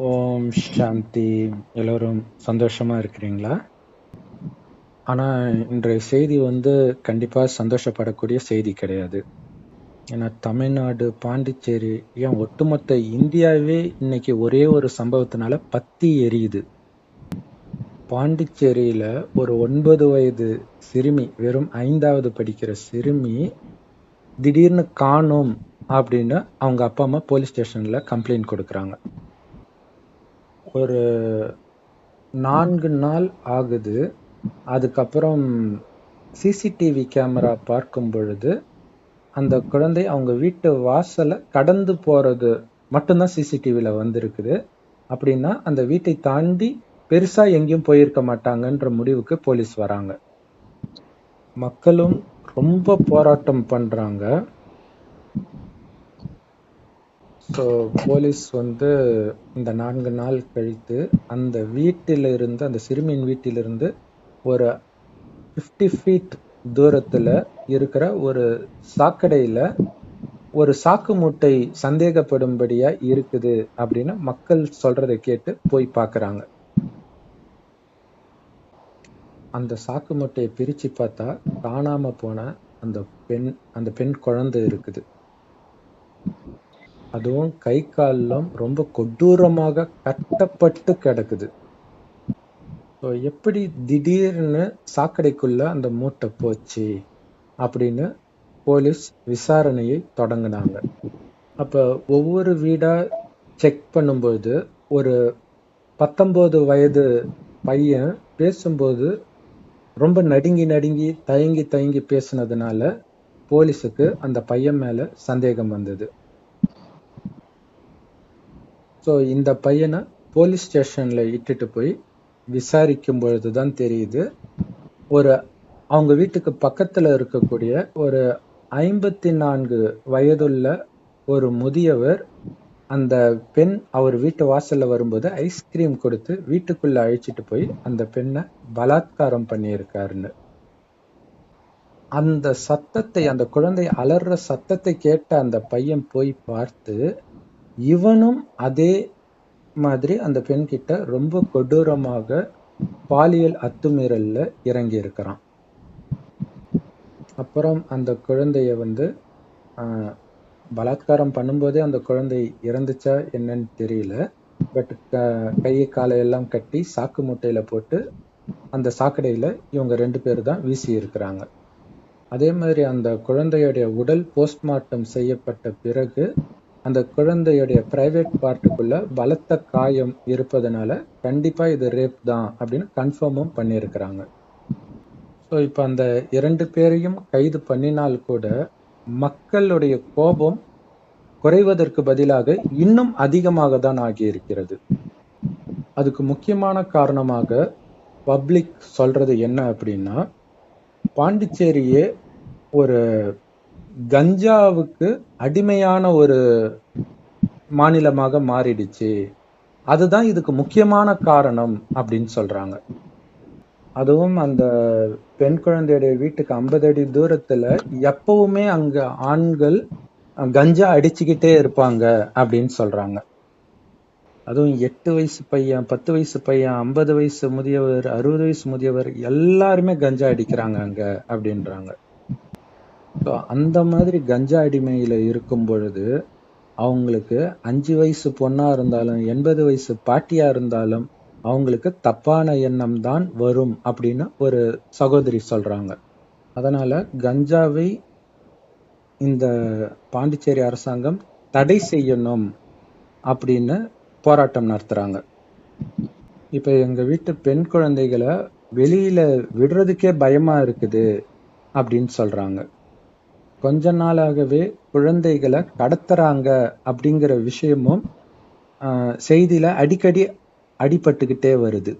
ஓம் சாந்தி. எல்லோரும் சந்தோஷமா இருக்கிறீங்களா? ஆனா இன்றைய செய்தி கண்டிப்பா சந்தோஷப்படக்கூடிய செய்தி கிடையாது. ஏன்னா தமிழ்நாடு, பாண்டிச்சேரி, ஏன் ஒட்டுமொத்த இந்தியாவே இன்னைக்கு ஒரே ஒரு சம்பவத்தினால பத்தி எரியுது. பாண்டிச்சேரியில ஒரு 9 வயது சிறுமி, வெறும் 5வது படிக்கிற சிறுமி திடீர்னு காணோம் அப்படின்னு அவங்க அப்பா அம்மா போலீஸ் ஸ்டேஷன்ல கம்ப்ளைண்ட் கொடுக்கறாங்க. ஒரு 4 நாள் ஆகுது. அதுக்கப்புறம் சிசிடிவி கேமரா பார்க்கும் பொழுது அந்த குழந்தை அவங்க வீட்டு வாசலை கடந்து போறது மட்டும்தான் சிசிடிவில வந்திருக்குது. அப்படின்னா அந்த வீட்டை தாண்டி பெருசா எங்கேயும் போயிருக்க மாட்டாங்கன்ற முடிவுக்கு போலீஸ் வராங்க. மக்களும் ரொம்ப போராட்டம் பண்றாங்க. ஸோ போலீஸ் இந்த 4 நாள் கழித்து அந்த வீட்டிலிருந்து, அந்த சிறுமியின் வீட்டிலிருந்து ஒரு 50 ஃபீட் தூரத்துல இருக்கிற ஒரு சாக்கடையில ஒரு சாக்கு மூட்டை சந்தேகப்படும்படியா இருக்குது அப்படின்னு மக்கள் சொல்றதை கேட்டு போய் பார்க்கறாங்க. அந்த சாக்கு மூட்டையை பிரிச்சு பார்த்தா காணாம போன அந்த பெண் குழந்தை இருக்குது. அதுவும் கை கால்லாம் ரொம்ப கொடூரமாக கட்டப்பட்டு கிடக்குது. எப்படி திடீர்னு சாக்கடைக்குள்ள அந்த மூட்டை போச்சு அப்படின்னு போலீஸ் விசாரணையை தொடங்கினாங்க. அப்ப ஒவ்வொரு வீடா செக் பண்ணும்போது ஒரு 19 வயது பையன் பேசும்போது ரொம்ப நடுங்கி நடுங்கி தயங்கி தயங்கி பேசுனதுனால போலீஸுக்கு அந்த பையன் மேல சந்தேகம் வந்தது. ஸோ இந்த பையனை போலீஸ் ஸ்டேஷன்ல இட்டுட்டு போய் விசாரிக்கும் பொழுதுதான் தெரியுது, அவங்க வீட்டுக்கு பக்கத்துல இருக்கக்கூடிய ஒரு 54 வயதுள்ள ஒரு முதியவர் அந்த பெண் அவர் வீட்டு வாசல்ல வரும்போது ஐஸ்கிரீம் கொடுத்து வீட்டுக்குள்ள அழைச்சிட்டு போய் அந்த பெண்ணை பலாத்காரம் பண்ணியிருக்காருன்னு. அந்த சத்தத்தை, அந்த குழந்தை அலற சத்தத்தை கேட்ட அந்த பையன் போய் பார்த்து இவனும் அதே மாதிரி அந்த பெண் கிட்ட ரொம்ப கொடூரமாக பாலியல் அத்துமீறல்ல இறங்கி இருக்கிறான். அப்புறம் அந்த குழந்தைய பலாத்காரம் பண்ணும்போதே அந்த குழந்தை இறந்துச்சா என்னன்னு தெரியல. பட் கையை காலை எல்லாம் கட்டி சாக்கு மூட்டையில போட்டு அந்த சாக்கடையில இவங்க 2 பேர் தான் வீசி இருக்கிறாங்க. அதே மாதிரி அந்த குழந்தையுடைய உடல் போஸ்ட்மார்ட்டம் செய்யப்பட்ட பிறகு அந்த குழந்தையுடைய பிரைவேட் பார்ட்டுக்குள்ள பலத்த காயம் இருப்பதனால கண்டிப்பா இது ரேப் தான் அப்படின்னு கன்ஃபார்மும் பண்ணியிருக்கிறாங்க. ஸோ இப்போ அந்த 2 பேரையும் கைது பண்ணினால் கூட மக்களுடைய கோபம் குறைவதற்கு பதிலாக இன்னும் அதிகமாக தான் ஆகியிருக்கிறது. அதுக்கு முக்கியமான காரணமாக பப்ளிக் சொல்றது என்ன அப்படின்னா, பாண்டிச்சேரியே ஒரு கஞ்சாவுக்கு அடிமையான ஒரு மாநிலமாக மாறிடுச்சு, அதுதான் இதுக்கு முக்கியமான காரணம் அப்படின்னு சொல்றாங்க. அதுவும் அந்த பெண் குழந்தையுடைய வீட்டுக்கு 50 அடி தூரத்துல எப்பவுமே அங்க ஆண்கள் கஞ்சா அடிச்சுக்கிட்டே இருப்பாங்க அப்படின்னு சொல்றாங்க. அதுவும் 8 வயசு பையன், 10 வயசு பையன், 50 வயசு முதியவர், 60 வயசு முதியவர் எல்லாருமே கஞ்சா அடிக்கிறாங்க அங்க அப்படின்றாங்க. அந்த மாதிரி கஞ்சா அடிமையில இருக்கும் பொழுது அவங்களுக்கு 5 வயசு பொண்ணா இருந்தாலும் 80 வயசு பாட்டியா இருந்தாலும் அவங்களுக்கு தப்பான எண்ணம் தான் வரும் அப்படின்னு ஒரு சகோதரி சொல்றாங்க. அதனால கஞ்சாவை இந்த பாண்டிச்சேரி அரசாங்கம் தடை செய்யணும் அப்படின்னு போராட்டம் நடத்துறாங்க. இப்ப எங்க வீட்டு பெண் குழந்தைகளை வெளியில விடுறதுக்கே பயமா இருக்குது அப்படின்னு சொல்றாங்க. கொஞ்ச நாளாகவே குழந்தைகளை கடத்துறாங்க அப்படிங்கிற விஷயமும் செய்தியில அடிக்கடி அடிபட்டுக்கிட்டே வருது.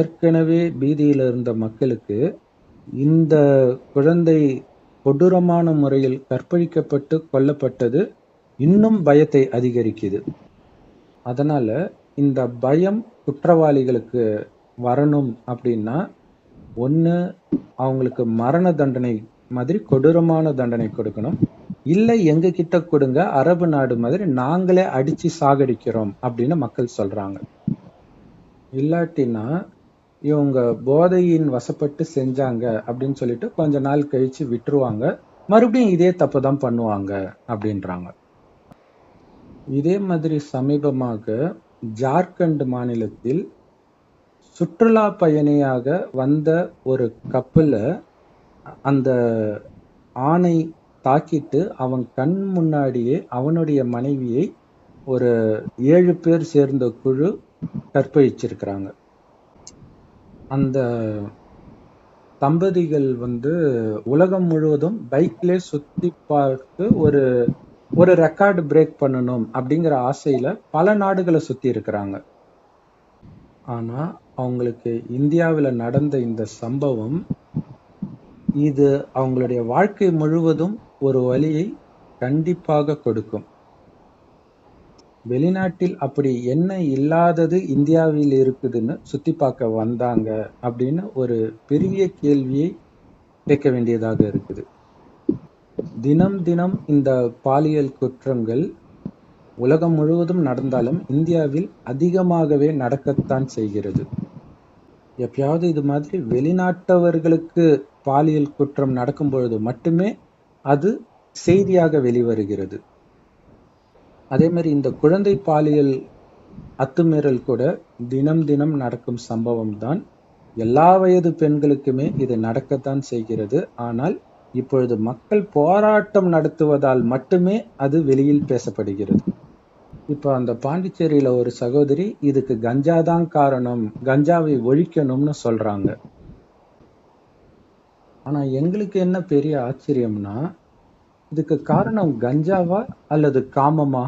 ஏற்கனவே பீதியில இருந்த மக்களுக்கு இந்த குழந்தை கொடூரமான முறையில் கற்பழிக்கப்பட்டு கொல்லப்பட்டது இன்னும் பயத்தை அதிகரிக்குது. அதனால இந்த பயம் குற்றவாளிகளுக்கு வரணும் அப்படின்னா ஒண்ணு அவங்களுக்கு மரண தண்டனை மாதிரி கொடூரமான தண்டனை கொடுக்கணும், இல்லை எங்க கிட்ட கொடுங்க, அரபு நாடு மாதிரி நாங்களே அடிச்சு சாகடிக்கிறோம் அப்படின்னு மக்கள் சொல்றாங்க. இல்லாட்டினா இவங்க போதையின் வசப்பட்டு செஞ்சாங்க அப்படின்னு சொல்லிட்டு கொஞ்ச நாள் கழிச்சு விட்டுருவாங்க, மறுபடியும் இதே தப்பு தான் பண்ணுவாங்க அப்படின்றாங்க. இதே மாதிரி சமீபமாக ஜார்க்கண்ட் மாநிலத்தில் சுற்றுலா பயணியாக வந்த ஒரு கப்பல அந்த ஆணை தாக்கிட்டு அவன் கண் முன்னாடியே அவனுடைய மனைவியை ஒரு 7 பேர் சேர்ந்த குழு கற்பழிச்சிருக்கிறாங்க. அந்த தம்பதிகள் உலகம் முழுவதும் பைக்ல சுத்தி பார்த்து ஒரு ஒரு ரெக்கார்டு பிரேக் பண்ணணும் அப்படிங்கிற ஆசையில பல நாடுகளை சுத்தி இருக்கிறாங்க. ஆனா அவங்களுக்கு இந்தியாவில் நடந்த இந்த சம்பவம் இது அவங்களுடைய வாழ்க்கை முழுவதும் ஒரு வலியை கண்டிப்பாக கொடுக்கும். வெளிநாட்டில் அப்படி என்ன இல்லாதது இந்தியாவில் இருக்குதுன்னு சுத்தி பார்க்க வந்தாங்க அப்படின்னு ஒரு பெரிய கேள்வியை கேட்க வேண்டியதாக இருக்குது. தினம் தினம் இந்த பாலியல் குற்றங்கள் உலகம் முழுவதும் நடந்தாலும் இந்தியாவில் அதிகமாகவே நடக்கத்தான் செய்கிறது. எப்பயாவது இது மாதிரி வெளிநாட்டவர்களுக்கு பாலியல் குற்றம் நடக்கும் பொழுது மட்டுமே அது செய்தியாக வெளிவருகிறது. அதே மாதிரி இந்த குழந்தை பாலியல் அத்துமீறல் கூட தினம் தினம் நடக்கும் சம்பவம் தான். எல்லா வயது பெண்களுக்குமே இது நடக்கத்தான் செய்கிறது. ஆனால் இப்பொழுது மக்கள் போராட்டம் நடத்துவதால் மட்டுமே அது வெளியில் பேசப்படுகிறது. இப்போ அந்த பாண்டிச்சேரியில ஒரு சகோதரி இதுக்கு கஞ்சா தான் காரணம், கஞ்சாவை ஒழிக்கணும்னு சொல்றாங்க. ஆனா எங்களுக்கு என்ன பெரிய ஆச்சரியம்னா, இதுக்கு காரணம் கஞ்சாவா அல்லது காமமா?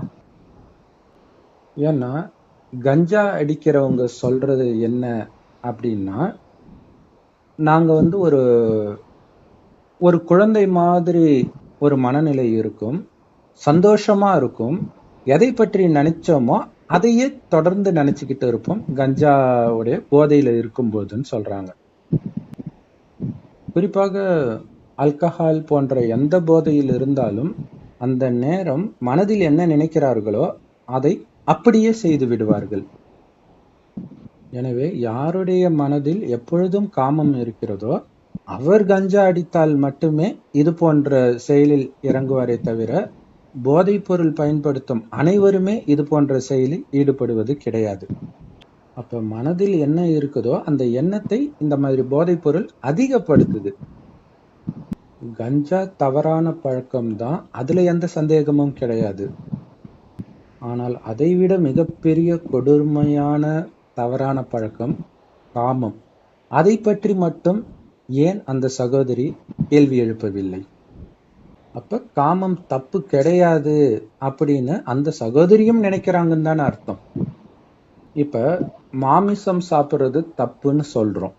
ஏன்னா கஞ்சா அடிக்கிறவங்க சொல்றது என்ன அப்படின்னா, நாங்க ஒரு ஒரு குழந்தை மாதிரி ஒரு மனநிலை இருக்கும், சந்தோஷமா இருக்கும், எதை பற்றி நினைச்சோமோ அதையே தொடர்ந்து நினைச்சுக்கிட்டு இருப்போம் கஞ்சாவுடைய போதையில இருக்கும் போதுன்னு சொல்றாங்க. குறிப்பாக ஆல்கஹால் போன்ற எந்த போதையில் இருந்தாலும் அந்த நேரம் மனதில் என்ன நினைக்கிறார்களோ அதை அப்படியே செய்து விடுவார்கள். எனவே யாருடைய மனதில் எப்பொழுதும் காமம் இருக்கிறதோ அவர் கஞ்சா அடித்தால் மட்டுமே இது போன்ற செயலில் இறங்குவாரே தவிர போதைப் பொருள் பயன்படுத்தும் அனைவருமே இது போன்ற செயலில் ஈடுபடுவது கிடையாது. அப்ப மனதில் என்ன இருக்குதோ அந்த எண்ணத்தை இந்த மாதிரி போதைப் பொருள் அதிகப்படுத்துது. கஞ்சா தவறான பழக்கம்தான், அதுல எந்த சந்தேகமும் கிடையாது. ஆனால் அதைவிட மிகப்பெரிய கொடுமையான தவறான பழக்கம் காமம். அதை பற்றி மட்டும் ஏன் அந்த சகோதரி கேள்வி எழுப்பவில்லை? அப்ப காமம் தப்பு கிடையாது அப்படின்னு அந்த சகோதரியும் நினைக்கிறாங்கன்னு தானே அர்த்தம். இப்ப மாமிசம் சாப்பிடுறது தப்புன்னு சொல்றோம்.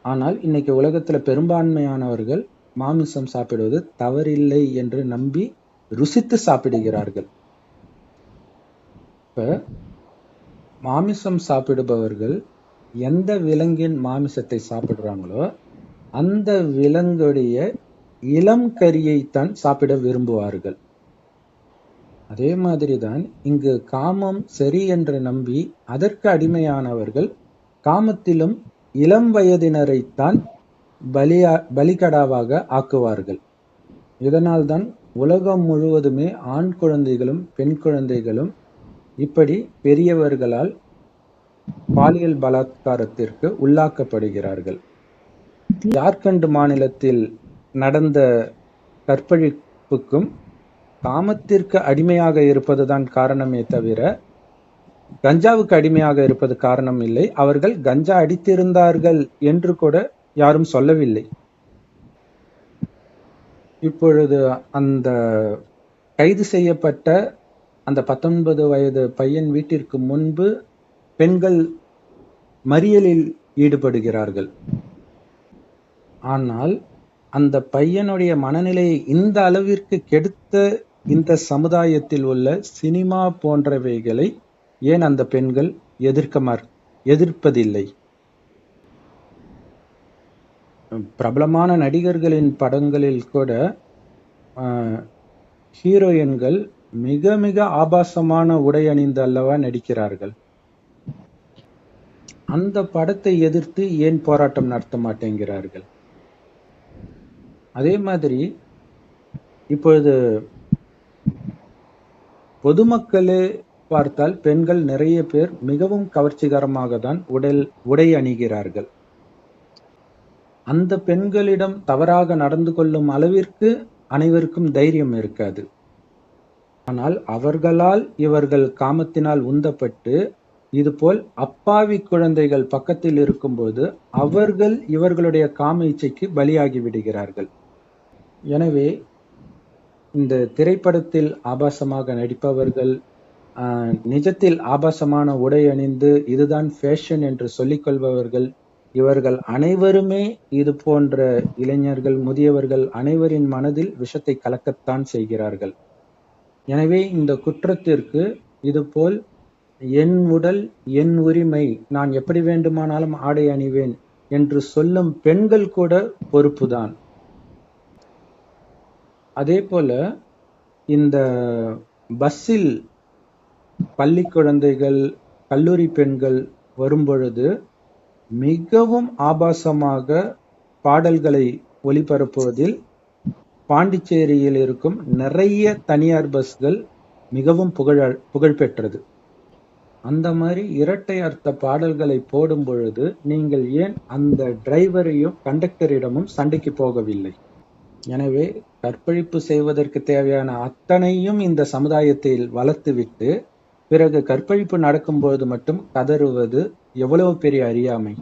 ஆனால் இன்னைக்கு உலகத்துல பெரும்பான்மையானவர்கள் மாமிசம் சாப்பிடுவது தவறில்லை என்று நம்பி ருசித்து சாப்பிடுகிறார்கள். இப்ப மாமிசம் சாப்பிடுபவர்கள் எந்த விலங்கின் மாமிசத்தை சாப்பிடுறாங்களோ அந்த விலங்குடைய இளம் கறியைத்தான் சாப்பிட விரும்புவார்கள். அதே மாதிரிதான் இங்கு காமம் சரி என்று நம்பி அதற்கு அடிமையானவர்கள் காமத்திலும் இளம் வயதினரைத்தான் பலிகடாவாக ஆக்குவார்கள். இதனால்தான் உலகம் முழுவதுமே ஆண் குழந்தைகளும் பெண் குழந்தைகளும் இப்படி பெரியவர்களால் பாலியல் பலாத்காரத்திற்கு உள்ளாக்கப்படுகிறார்கள். ஜார்க்கண்ட் மாநிலத்தில் நடந்த கற்பழிப்புக்கும் காமத்திற்கு அடிமையாக இருப்பதுதான் காரணமே தவிர கஞ்சாவுக்கு அடிமையாக இருப்பது காரணம் இல்லை. அவர்கள் கஞ்சா அடித்திருந்தார்கள் என்று கூட யாரும் சொல்லவில்லை. இப்பொழுது அந்த கைது செய்யப்பட்ட அந்த 19 வயது பையன் வீட்டிற்கு முன்பு பெண்கள் மறியலில் ஈடுபடுகிறார்கள். ஆனால் அந்த பையனுடைய மனநிலையை இந்த அளவிற்கு கெடுத்த இந்த சமுதாயத்தில் உள்ள சினிமா போன்றவைகளை ஏன் அந்த பெண்கள் எதிர்ப்பதில்லை? பிரபலமான நடிகர்களின் படங்களில் கூட ஹீரோயின்கள் மிக மிக ஆபாசமான உடை அணிந்து அல்லவா நடிக்கிறார்கள். அந்த படத்தை எதிர்த்து ஏன் போராட்டம் நடத்த மாட்டேங்கிறார்கள்? அதே மாதிரி இப்பொழுது பொதுமக்களே பார்த்தால் பெண்கள் நிறைய பேர் மிகவும் கவர்ச்சிகரமாக தான் உடை அணிகிறார்கள். அந்த பெண்களிடம் தவறாக நடந்து கொள்ளும் அளவிற்கு அனைவருக்கும் தைரியம் இருக்காது. ஆனால் அவர்களால் இவர்கள் காமத்தினால் உந்தப்பட்டு இதுபோல் அப்பாவி குழந்தைகள் பக்கத்தில் இருக்கும்போது அவர்கள் இவர்களுடைய காம இச்சைக்கு பலியாகி விடுகிறார்கள். எனவே இந்த திரைப்படத்தில் ஆபாசமாக நடிப்பவர்கள், நிஜத்தில் ஆபாசமான உடை அணிந்து இதுதான் ஃபேஷன் என்று சொல்லிக் கொள்பவர்கள், இவர்கள் அனைவருமே இது போன்ற இளைஞர்கள், முதியவர்கள் அனைவரின் மனதில் விஷத்தை கலக்கத்தான் செய்கிறார்கள். எனவே இந்த குற்றத்திற்கு இதுபோல் என் உடல் என் உரிமை, நான் எப்படி வேண்டுமானாலும் ஆடை அணிவேன் என்று சொல்லும் பெண்கள் கூட பொறுப்புதான். அதே போல இந்த பஸ்ஸில் பள்ளி குழந்தைகள், கல்லூரி பெண்கள் வரும்பொழுது மிகவும் ஆபாசமாக பாடல்களை ஒளிபரப்புவதில் பாண்டிச்சேரியில் இருக்கும் நிறைய தனியார் பஸ்கள் மிகவும் புகழ்பெற்றது. அந்த மாதிரி இரட்டை அர்த்த பாடல்களை போடும் பொழுது நீங்கள் ஏன் அந்த டிரைவரையும் கண்டக்டரிடமும் சண்டைக்கு போகவில்லை? எனவே கற்பழிப்பு செய்வதற்கு தேவையான அத்தனையும் இந்த சமுதாயத்தில் வளர்த்துவிட்டு பிறகு கற்பழிப்பு நடக்கும்போது மட்டும் கதறுவது எவ்வளவு பெரிய அறியாமை.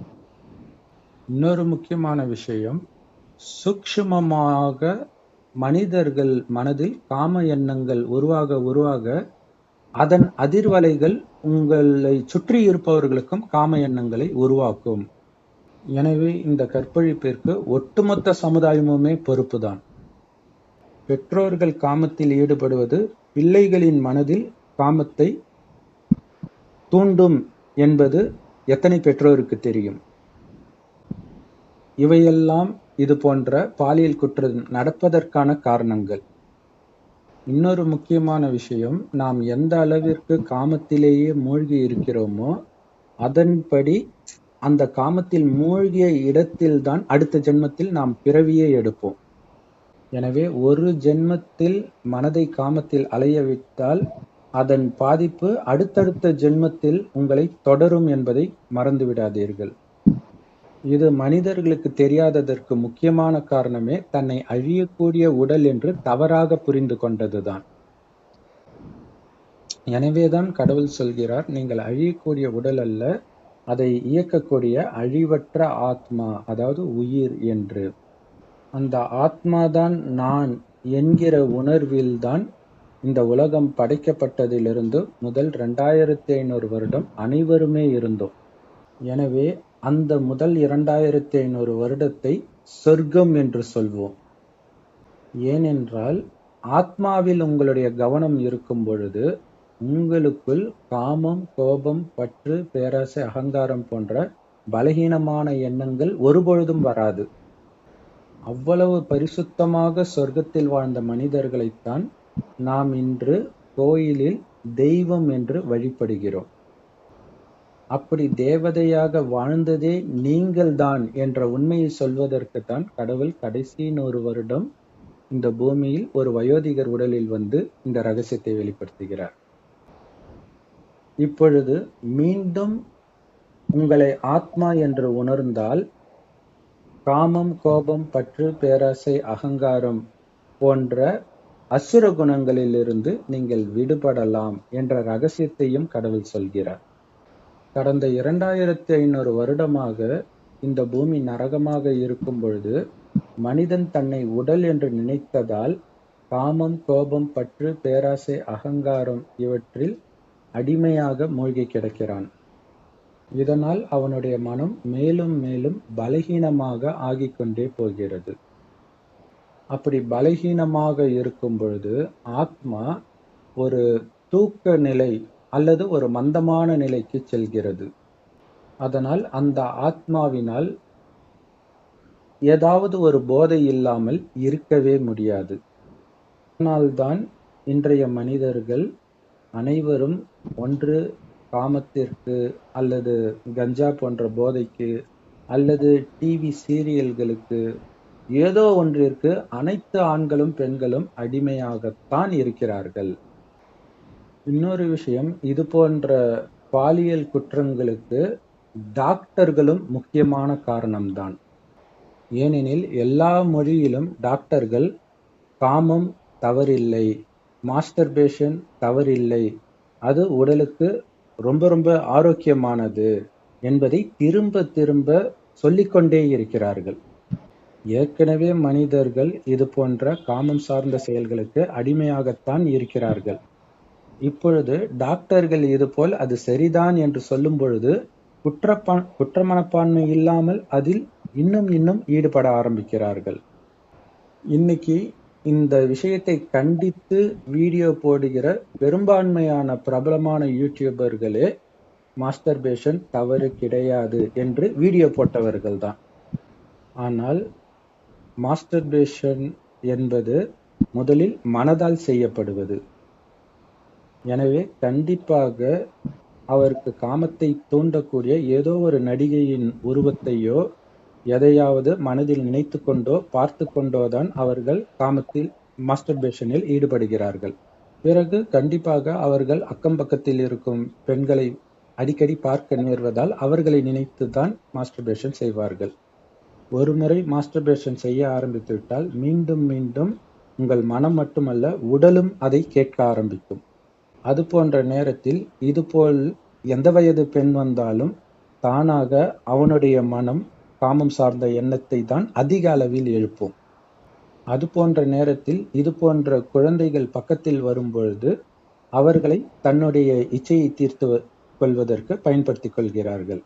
இன்னொரு முக்கியமான விஷயம், சூக்ஷ்மமாக மனிதர்கள் மனதில் காம எண்ணங்கள் உருவாக அதன் அதிர்வலைகள் உங்களை சுற்றி இருப்பவர்களுக்கும் காம எண்ணங்களை உருவாக்கும். எனவே இந்த கற்பழிப்பிற்கு ஒட்டுமொத்த சமுதாயமுமே பொறுப்புதான். பெற்றோர்கள் காமத்தில் ஈடுபடுவது பிள்ளைகளின் மனதில் காமத்தை தூண்டும் என்பது எத்தனை பெற்றோருக்கு தெரியும்? இவையெல்லாம் இது போன்ற பாலியல் குற்றம் நடப்பதற்கான காரணங்கள். இன்னொரு முக்கியமான விஷயம், நாம் எந்த அளவிற்கு காமத்திலேயே மூழ்கி இருக்கிறோமோ அதன்படி அந்த காமத்தில் மூழ்கிய இடத்தில்தான் அடுத்த ஜென்மத்தில் நாம் பிறவியே எடுப்போம். எனவே ஒரு ஜென்மத்தில் மனதை காமத்தில் அலையவிட்டால் அதன் பாதிப்பு அடுத்தடுத்த ஜென்மத்தில் உங்களை தொடரும் என்பதை மறந்துவிடாதீர்கள். இது மனிதர்களுக்கு தெரியாததற்கு முக்கியமான காரணமே தன்னை அழியக்கூடிய உடல் என்று தவறாக புரிந்து கொண்டதுதான். எனவேதான் கடவுள் சொல்கிறார், நீங்கள் அழியக்கூடிய உடல் அல்ல, அதை இயக்கக்கூடிய அழிவற்ற ஆத்மா, அதாவது உயிர் என்று. அந்த ஆத்மாதான் நான் என்கிற உணர்வில்தான் இந்த உலகம் படைக்கப்பட்டதிலிருந்து முதல் 2500 வருடம் அனைவருமே இருந்தோம். எனவே அந்த முதல் 2500 வருடத்தை சொர்க்கம் என்று சொல்வோம். ஏனென்றால் ஆத்மாவில் உங்களுடைய கவனம் இருக்கும் பொழுது உங்களுக்குள் காமம், கோபம், பற்று, பேராசை, அகங்காரம் போன்ற பலகீனமான எண்ணங்கள் ஒருபொழுதும் வராது. அவ்வளவு பரிசுத்தமாக சொர்க்கத்தில் வாழ்ந்த மனிதர்களைத்தான் நாம் இன்று கோயிலில் தெய்வம் என்று வழிபடுகிறோம். அப்படி தேவதையாக வாழ்ந்ததே நீங்கள்தான் என்ற உண்மையை சொல்வதற்குத்தான் கடவுள் கடைசி 100 வருடம் இந்த பூமியில் ஒரு வயோதிகர் உடலில் வந்து இந்த ரகசியத்தை வெளிப்படுத்துகிறார். இப்பொழுது மீண்டும் உங்களை ஆத்மா என்று உணர்ந்தால் காமம், கோபம், பற்று, பேராசை, அகங்காரம் போன்ற அசுர குணங்களிலிருந்து நீங்கள் விடுபடலாம் என்ற ரகசியத்தையும் கடவுள் சொல்கிறார். கடந்த 2500 வருடமாக இந்த பூமி நரகமாக இருக்கும் பொழுது மனிதன் தன்னை உடல் என்று நினைத்ததால் காமம், கோபம், பற்று, பேராசை, அகங்காரம் இவற்றில் அடிமையாக மூழ்கி கிடக்கிறான். இதனால் அவனுடைய மனம் மேலும் மேலும் பலகீனமாக ஆகிக்கொண்டே போகிறது. அப்படி பலகீனமாக இருக்கும் பொழுது ஆத்மா ஒரு தூக்க நிலை அல்லது ஒரு மந்தமான நிலைக்கு செல்கிறது. அதனால் அந்த ஆத்மாவினால் ஏதாவது ஒரு போதை இல்லாமல் இருக்கவே முடியாது. அதனால்தான் இன்றைய மனிதர்கள் அனைவரும் ஒன்று காமத்திற்கு அல்லது கஞ்சா போன்ற போதைக்கு அல்லது டிவி சீரியல்களுக்கு ஏதோ ஒன்றிற்கு அனைத்து ஆண்களும் பெண்களும் அடிமையாகத்தான் இருக்கிறார்கள். இன்னொரு விஷயம், இது போன்ற பாலியல் குற்றங்களுக்கு டாக்டர்களும் முக்கியமான காரணம்தான். ஏனெனில் எல்லா மொழியிலும் டாக்டர்கள் காமம் தவறில்லை, மாஸ்டர்பேஷன் தவறில்லை, அது உடலுக்கு ரொம்ப ரொம்ப ஆரோக்கியமானது என்பதை திரும்ப திரும்ப சொல்லிக்கொண்டே இருக்கிறார்கள். ஏற்கனவே மனிதர்கள் இது போன்ற காமம் சார்ந்த செயல்களுக்கு அடிமையாகத்தான் இருக்கிறார்கள். இப்பொழுது டாக்டர்கள் இதுபோல் அது சரிதான் என்று சொல்லும் பொழுது குற்ற மனப்பான்மை இல்லாமல் அதில் இன்னும் ஈடுபட ஆரம்பிக்கிறார்கள். இன்னைக்கு இந்த விஷயத்தை கண்டித்து வீடியோ போடுகிற பெரும்பான்மையான பிரபலமான யூடியூபர்களே மாஸ்டர்பேஷன் தவறு கிடையாது என்று வீடியோ போட்டவர்கள் தான். ஆனால் மாஸ்டர்பேஷன் என்பது முதலில் மனதால் செய்யப்படுவது. எனவே கண்டிப்பாக அவருக்கு காமத்தை தூண்டக்கூடிய ஏதோ ஒரு நடிகையின் உருவத்தையோ எதையாவது மனதில் நினைத்து கொண்டோ பார்த்து கொண்டோதான் அவர்கள் காமத்தில் மாஸ்டர்பேஷனில் ஈடுபடுகிறார்கள். பிறகு கண்டிப்பாக அவர்கள் அக்கம் பக்கத்தில் இருக்கும் பெண்களை அடிக்கடி பார்க்க நேர்வதால் அவர்களை நினைத்துதான் மாஸ்டர்பேஷன் செய்வார்கள். ஒரு முறை மாஸ்டர்பேஷன் செய்ய ஆரம்பித்து விட்டால் மீண்டும் மீண்டும் உங்கள் மனம் மட்டுமல்ல உடலும் அதை கேட்க ஆரம்பிக்கும். அது போன்ற நேரத்தில் இதுபோல் எந்த வயது பெண் வந்தாலும் தானாக அவனுடைய மனம் காமம் சார்ந்த எண்ணத்தை தான் அதிக அளவில் எழுப்பும். அது போன்ற நேரத்தில் இது போன்ற குழந்தைகள் பக்கத்தில் வரும்பொழுது அவர்களை தன்னுடைய இச்சையை தீர்த்து கொள்வதற்கு பயன்படுத்திக் கொள்கிறார்கள்.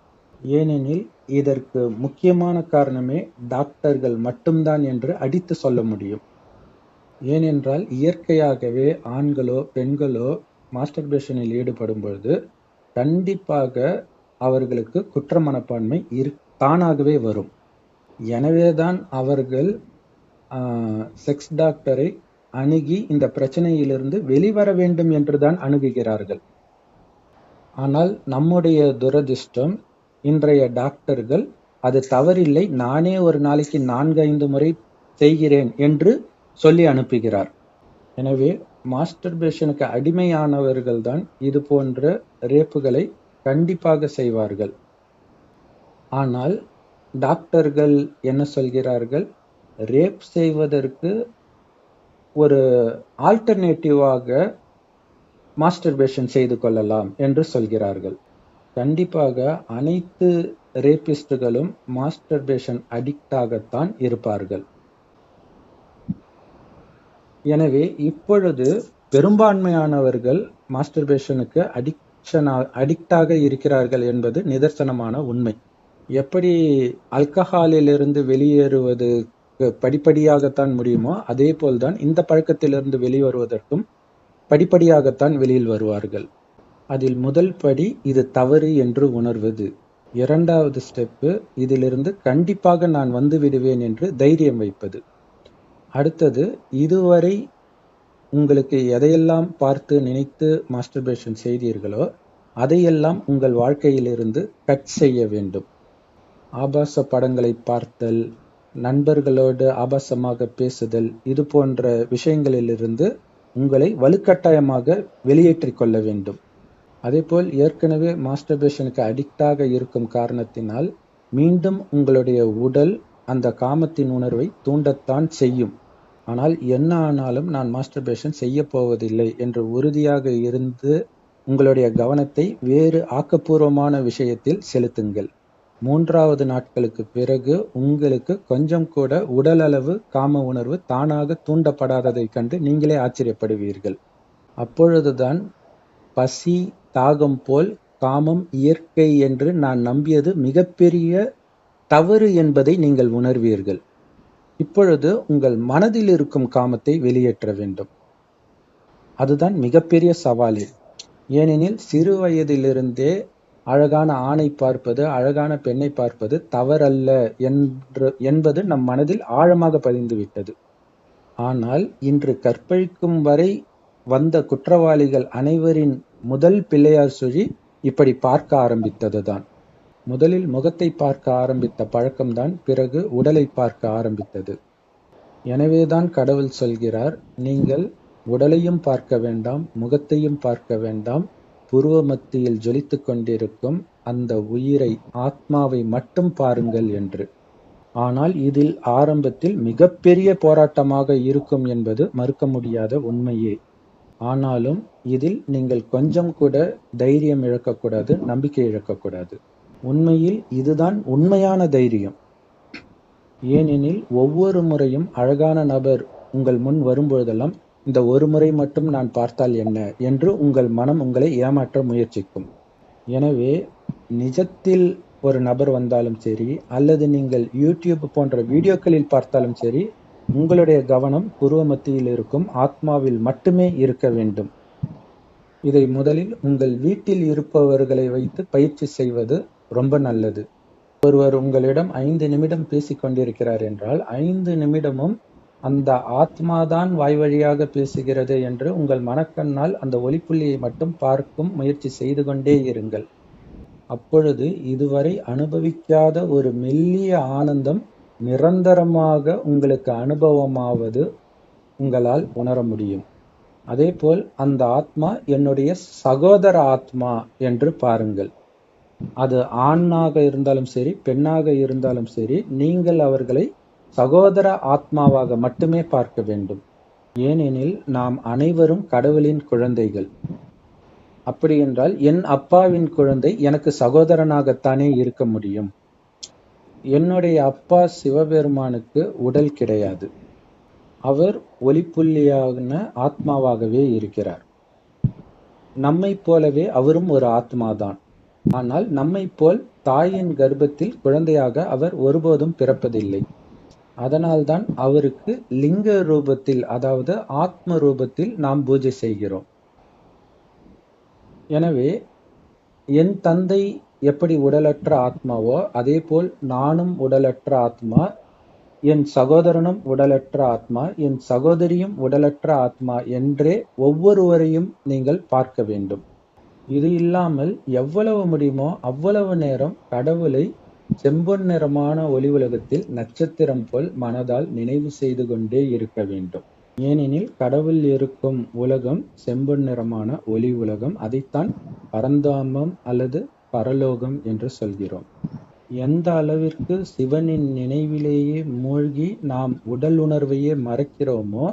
ஏனெனில் இதற்கு முக்கியமான காரணமே டாக்டர்கள் மட்டும்தான் என்று அடித்து சொல்ல முடியும். ஏனென்றால் இயற்கையாகவே ஆண்களோ பெண்களோ மாஸ்டர்பேஷனில் ஈடுபடும் பொழுது கண்டிப்பாக அவர்களுக்கு குற்ற மனப்பான்மை தானாகவே வரும். எனவேதான் அவர்கள் செக்ஸ் டாக்டரை அணுகி இந்த பிரச்சனையிலிருந்து வெளிவர வேண்டும் என்றுதான் அணுகுகிறார்கள். ஆனால் நம்முடைய துரதிர்ஷ்டம், இன்றைய டாக்டர்கள் அது தவறில்லை, நானே ஒரு நாளைக்கு 4-5 முறை செய்கிறேன் என்று சொல்லி அனுப்புகிறார். எனவே மாஸ்டர்பேஷனுக்கு அடிமையானவர்கள் தான் இது போன்ற ரேப்புகளை கண்டிப்பாக செய்வார்கள். ஆனால் டாக்டர்கள் என்ன சொல்கிறார்கள்? ரேப் செய்வதற்கு ஒரு ஆல்டர்னேட்டிவாக மாஸ்டர்பேஷன் செய்து கொள்ளலாம் என்று சொல்கிறார்கள். கண்டிப்பாக அனைத்து ரேபிஸ்டுகளும் மாஸ்டர்பேஷன் அடிக்டாகத்தான் இருப்பார்கள். எனவே இப்பொழுது பெரும்பான்மையானவர்கள் மாஸ்டர்பேஷனுக்கு அடிக்டாக இருக்கிறார்கள் என்பது நிதர்சனமான உண்மை. எப்படி ஆல்கஹாலிலிருந்து வெளியேறுவது படிப்படியாகத்தான் முடியுமோ அதே போல்தான் இந்த பழக்கத்திலிருந்து வெளிவருவதற்கும் படிப்படியாகத்தான் வெளியில் வருவார்கள். அதில் முதல் படி இது தவறு என்று உணர்வது. இரண்டாவது ஸ்டெப்பு இதிலிருந்து கண்டிப்பாக நான் வந்து விடுவேன் என்று தைரியம் வைப்பது. அடுத்தது இதுவரை உங்களுக்கு எதையெல்லாம் பார்த்து நினைத்து மாஸ்டர்பேஷன் செய்தீர்களோ அதையெல்லாம் உங்கள் வாழ்க்கையிலிருந்து கட் செய்ய வேண்டும். ஆபாச படங்களை பார்த்தல், நண்பர்களோடு ஆபாசமாக பேசுதல், இது போன்ற விஷயங்களிலிருந்து உங்களை வலுக்கட்டாயமாக வெளியேற்றிக் கொள்ள வேண்டும். அதேபோல் ஏற்கனவே மாஸ்டர்பேஷனுக்கு அடிக்டாக இருக்கும் காரணத்தினால் மீண்டும் உங்களுடைய உடல் அந்த காமத்தின் உணர்வை தூண்டத்தான் செய்யும். ஆனால் என்ன ஆனாலும் நான் மாஸ்டர்பேஷன் செய்ய போவதில்லை என்று உறுதியாக இருந்து உங்களுடைய கவனத்தை வேறு ஆக்கப்பூர்வமான விஷயத்தில் செலுத்துங்கள். 3வது நாட்களுக்கு பிறகு உங்களுக்கு கொஞ்சம் கூட உடல் அளவு காம உணர்வு தானாக தூண்டப்படாததை கண்டு நீங்களே ஆச்சரியப்படுவீர்கள். அப்பொழுதுதான் பசி தாகம் போல் காமம் இயற்கை என்று நான் நம்பியது மிகப்பெரிய தவறு என்பதை நீங்கள் உணர்வீர்கள். இப்பொழுது உங்கள் மனதில் இருக்கும் காமத்தை வெளியேற்ற வேண்டும். அதுதான் மிகப்பெரிய சவாலே. ஏனெனில் சிறு வயதிலிருந்தே அழகான ஆணை பார்ப்பது, அழகான பெண்ணை பார்ப்பது தவறல்ல என்பது நம் மனதில் ஆழமாக பதிந்து விட்டது. ஆனால் இன்று கற்பழிக்கும் வரை வந்த குற்றவாளிகள் அனைவரின் முதல் பிள்ளையார் சுழி இப்படி பார்க்க ஆரம்பித்ததுதான். முதலில் முகத்தை பார்க்க ஆரம்பித்த பழக்கம்தான் பிறகு உடலை பார்க்க ஆரம்பித்தது. எனவேதான் கடவுள் சொல்கிறார், நீங்கள் உடலையும் பார்க்க வேண்டாம், முகத்தையும் பார்க்க வேண்டாம், புருவ மத்தியில் ஜொலித்துக் கொண்டிருக்கும் அந்த உயிரை, ஆத்மாவை மட்டும் பாருங்கள் என்று. ஆனால் இதில் ஆரம்பத்தில் மிகப்பெரிய போராட்டமாக இருக்கும் என்பது மறுக்க முடியாத உண்மையே. ஆனாலும் இதில் நீங்கள் கொஞ்சம் கூட தைரியம் இழக்கக்கூடாது, நம்பிக்கை இழக்கக்கூடாது. உண்மையில் இதுதான் உண்மையான தைரியம். ஏனெனில் ஒவ்வொரு முறையும் அழகான நபர் உங்கள் முன் வரும்பொழுதெல்லாம், இந்த ஒரு முறை மட்டும் நான் பார்த்தால் என்ன என்று உங்கள் மனம் உங்களை ஏமாற்ற முயற்சிக்கும். எனவே நிஜத்தில் ஒரு நபர் வந்தாலும் சரி, அல்லது நீங்கள் யூடியூப் போன்ற வீடியோக்களில் பார்த்தாலும் சரி, உங்களுடைய கவனம் புருவ மத்தியில் இருக்கும் ஆத்மாவில் மட்டுமே இருக்க வேண்டும். இதை முதலில் உங்கள் வீட்டில் இருப்பவர்களை வைத்து பயிற்சி செய்வது ரொம்ப நல்லது. ஒருவர் உங்களிடம் 5 நிமிடம் பேசிக் கொண்டிருக்கிறார் என்றால் 5 நிமிடமும் அந்த ஆத்மாதான் வாய் வழியாக பேசுகிறது என்று உங்கள் மனக்கண்ணால் அந்த ஒளிப்புள்ளியை மட்டும் பார்க்கும் முயற்சி செய்து கொண்டே இருங்கள். அப்பொழுது இதுவரை அனுபவிக்காத ஒரு மெல்லிய ஆனந்தம் நிரந்தரமாக உங்களுக்கு அனுபவமாவது உங்களால் உணர முடியும். அதேபோல் அந்த ஆத்மா என்னுடைய சகோதர ஆத்மா என்று பாருங்கள். அது ஆணாக இருந்தாலும் சரி, பெண்ணாக இருந்தாலும் சரி, நீங்கள் அவர்களை சகோதர ஆத்மாவாக மட்டுமே பார்க்க வேண்டும். ஏனெனில் நாம் அனைவரும் கடவுளின் குழந்தைகள். அப்படி என்றால் என் அப்பாவின் குழந்தை எனக்கு சகோதரனாகத்தானே இருக்க முடியும். என்னுடைய அப்பா சிவபெருமானுக்கு உடல் கிடையாது. அவர் ஒளிப்புள்ளியான ஆத்மாவாகவே இருக்கிறார். நம்மை போலவே அவரும் ஒரு ஆத்மாதான். ஆனால் நம்மை போல் தாயின் கர்ப்பத்தில் குழந்தையாக அவர் ஒருபோதும் பிறப்பதில்லை. அதனால்தான் அவருக்கு லிங்க ரூபத்தில், அதாவது ஆத்ம ரூபத்தில் நாம் பூஜை செய்கிறோம். எனவே என் தந்தை எப்படி உடலற்ற ஆத்மாவோ அதே போல் நானும் உடலற்ற ஆத்மா, என் சகோதரனும் உடலற்ற ஆத்மா, என் சகோதரியும் உடலற்ற ஆத்மா என்றே ஒவ்வொருவரையும் நீங்கள் பார்க்க வேண்டும். இது இல்லாமல் எவ்வளவு முடியுமோ அவ்வளவு நேரம் கடவுளை செம்பொன் நிறமான ஒளி உலகத்தில் நட்சத்திரம் போல் மனதால் நினைவு செய்து கொண்டே இருக்க வேண்டும். ஏனெனில் கடவுள் இருக்கும் உலகம் செம்பொன் நிறமான ஒளி உலகம். அதைத்தான் பரந்தாமம் அல்லது பரலோகம் என்று சொல்கிறோம். எந்த அளவிற்கு சிவனின் நினைவிலேயே மூழ்கி நாம் உடல் உணர்வையே மறக்கிறோமோ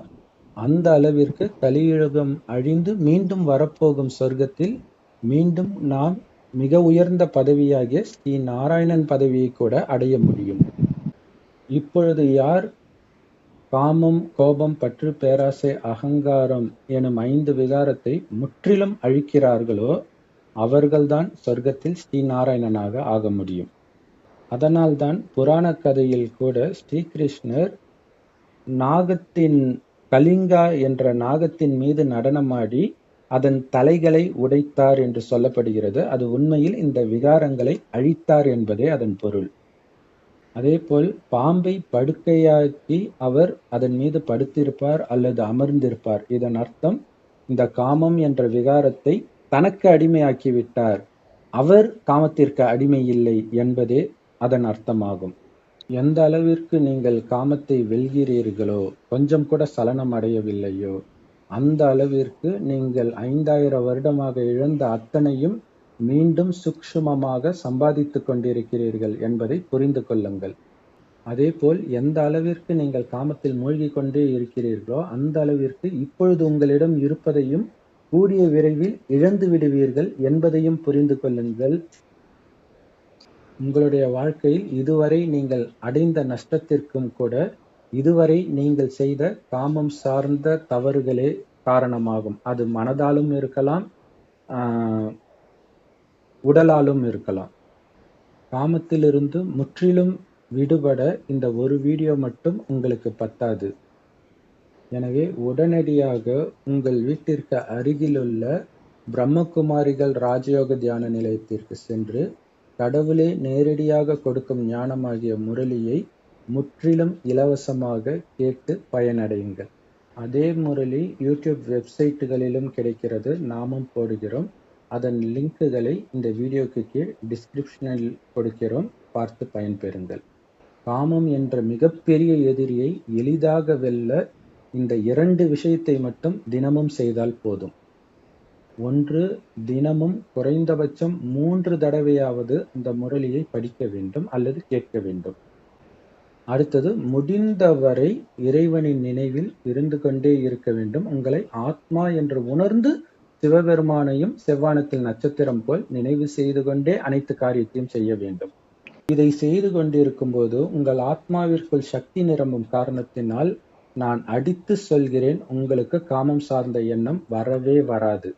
அந்த அளவிற்கு கலியுகம் அழிந்து மீண்டும் வரப்போகும் சொர்க்கத்தில் மீண்டும் நாம் மிக உயர்ந்த பதவியாகிய ஸ்ரீ நாராயணன் பதவியை கூட அடைய முடியும். இப்பொழுது யார் காமம், கோபம், பற்று, பேராசை, அகங்காரம் எனும் 5 விகாரத்தை முற்றிலும் அழிக்கிறார்களோ அவர்கள்தான் சொர்க்கத்தில் ஸ்ரீ நாராயணனாக ஆக முடியும். அதனால்தான் புராண கதையில் கூட ஸ்ரீகிருஷ்ணர் நாகத்தின், கலிங்கா என்ற நாகத்தின் மீது நடனமாடி அதன் தலைகளை உடைத்தார் என்று சொல்லப்படுகிறது. அது உண்மையில் இந்த விகாரங்களை அழித்தார் என்பதே அதன் பொருள். அதேபோல் பாம்பை படுக்கையாக்கி அவர் அதன் மீது படுத்திருப்பார் அல்லது அமர்ந்திருப்பார். இதன் அர்த்தம் இந்த காமம் என்ற விகாரத்தை தனக்கு அடிமையாக்கி விட்டார், அவர் காமத்திற்கு அடிமை இல்லை என்பதே அதன் அர்த்தமாகும். எந்த அளவிற்கு நீங்கள் காமத்தை வெல்கிறீர்களோ, கொஞ்சம் கூட சலனம் அடையவில்லையோ, அந்த அளவிற்கு நீங்கள் 5000 வருடமாக இழந்த அத்தனையும் மீண்டும் சூக்ஷ்மமாக சம்பாதித்துக் கொண்டிருக்கிறீர்கள் என்பதை புரிந்து கொள்ளுங்கள். அதேபோல் எந்த அளவிற்கு நீங்கள் காமத்தில் மூழ்கிக் கொண்டே இருக்கிறீர்களோ அந்த அளவிற்கு இப்பொழுது உங்களிடம் இருப்பதையும் கூடிய விரைவில் இழந்து விடுவீர்கள் என்பதையும் புரிந்து கொள்ளுங்கள். உங்களுடைய வாழ்க்கையில் இதுவரை நீங்கள் அடைந்த நஷ்டத்திற்கும் கூட இதுவரை நீங்கள் செய்த காமம் சார்ந்த தவறுகளே காரணமாகும். அது மனதாலும் இருக்கலாம், உடலாலும் இருக்கலாம். காமத்திலிருந்து முற்றிலும் விடுபட இந்த ஒரு வீடியோ மட்டும் உங்களுக்கு பத்தாது. எனவே உடனடியாக உங்கள் வீட்டிற்கு அருகிலுள்ள பிரம்மகுமாரிகள் ராஜயோக தியான நிலையத்திற்கு சென்று கடவுளே நேரடியாக கொடுக்கும் ஞானமாகிய முரளியை முற்றிலும் இலவசமாக கேட்டு பயனடையுங்கள். அதே முரளி யூடியூப் வெப்சைட்டுகளிலும் கிடைக்கிறது, நாமும் போடுகிறோம். அதன் லிங்க்குகளை இந்த வீடியோக்கு கீழ் டிஸ்கிரிப்ஷனில் கொடுக்கிறோம், பார்த்து பயன்பெறுங்கள். காமம் என்ற மிகப்பெரிய எதிரியை எளிதாக வெல்ல இந்த 2 விஷயத்தை மட்டும் தினமும் செய்தால் போதும். 1, தினமும் குறைந்தபட்சம் 3 தடவையாவது இந்த முரளியை படிக்க வேண்டும் அல்லது கேட்க வேண்டும். அடுத்தது, முடிந்தவரை இறைவனின் நினைவில் இருந்து கொண்டே இருக்க வேண்டும். உங்களை ஆத்மா என்று உணர்ந்து சிவபெருமானையும் செவ்வானத்தில் நட்சத்திரம் போல் நினைவு செய்து கொண்டே அனைத்து காரியத்தையும் செய்ய வேண்டும். இதை செய்து கொண்டிருக்கும் போது உங்கள் ஆத்மாவிற்குள் சக்தி நிரம்பும் காரணத்தினால் நான் அடித்து சொல்கிறேன், உங்களுக்கு காமம் சார்ந்த எண்ணம் வரவே வராது.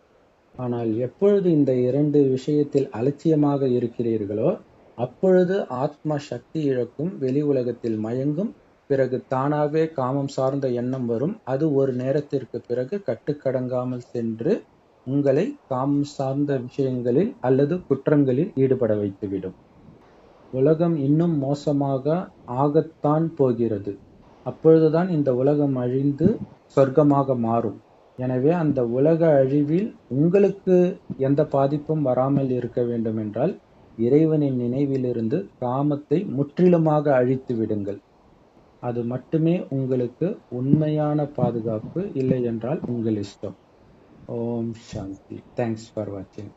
ஆனால் எப்பொழுது இந்த 2 விஷயத்தில் அலட்சியமாக இருக்கிறீர்களோ அப்பொழுது ஆத்மா சக்தி இழக்கும், வெளி உலகத்தில் மயங்கும். பிறகு தானாகவே காமம் சார்ந்த எண்ணம் வரும். அது ஒரு நேரத்திற்கு பிறகு கட்டுக்கடங்காமல் சென்று உங்களை காமம் சார்ந்த விஷயங்களில் அல்லது குற்றங்களில் ஈடுபட வைத்துவிடும். உலகம் இன்னும் மோசமாக ஆகத்தான் போகிறது. அப்பொழுதுதான் இந்த உலகம் அழிந்து சொர்க்கமாக மாறும். எனவே அந்த உலக அழிவில் உங்களுக்கு எந்த பாதிப்பும் வராமல் இருக்க வேண்டும் என்றால் இறைவனின் நினைவிலிருந்து காமத்தை முற்றிலுமாக அழித்து விடுங்கள். அது மட்டுமே உங்களுக்கு உண்மையான பாதுகாப்பு. இல்லை என்றால் உங்கள் இஷ்டம். ஓம் சாந்தி. தேங்க்ஸ் ஃபார் வாட்சிங்.